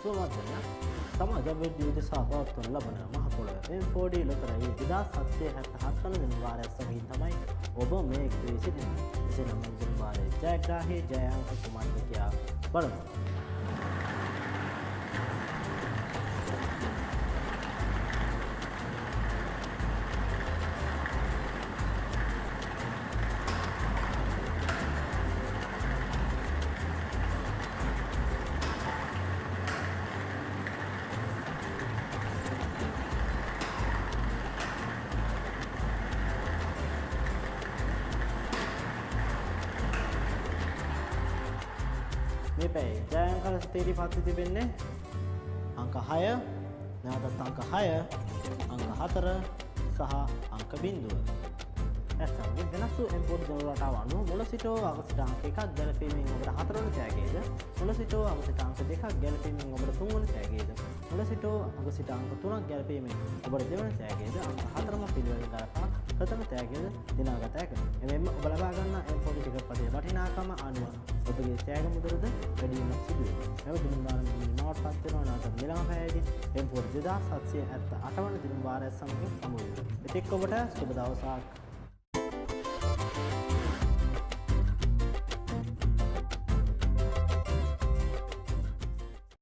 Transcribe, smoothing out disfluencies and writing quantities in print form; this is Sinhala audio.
සුවමත් සමාජ අභිවෘද්ධිය සහ පවත්වනු ලබන මහ පොළොව M4D ලොතරැයි 2777 වන දිනවාරය සමගින් තමයි ඔබ මේ එක්වී සිටින්නේ. එසේනම් මේ දිනවාරයේ ජයග්‍රාහී ජයාංක කුමක්ද කියා බලමු. මේ පැයි ජයංකල ස්ථේරි පත්ති තිබෙන්නේ අංක 6 නැවතත් අංක 6 අංක 4 සහ අංක 0. ඇසන්ගේ වෙනස් වූ M4D ජන රටාව අනුව මුල සිට අග සිට අංක 1ක් ගැලපීමෙන් ඔබට 4 වන තෑගයද මුල සිට අග සිට අංක 2ක් ගැලපීමෙන් ඔබට 3 වන තෑගයද මුල සිට අග සිට අංක 3ක් ගැලපීමෙන් ඔබට 2 වන තෑගයද අංක 4ම පිළිවෙලින් ගලපා ප්‍රථම තෑගයද දිනාගත හැකියි. එමෙන්ම ඔබ ලබා ගන්නා M4D ටිකට් පතේ වටිනාකම අනුව ඔබගේ තෑග මුදලද වැඩි වීමක් සිදු වේ. මෙම දිනවාරයේ නිමාවට පත් වෙනවා නැවත ඊළඟ පැයේදී M4D 2778 වන දිනවාරය සමග හමු වෙනවා. එතෙක් ඔබට සුබ දවසක්.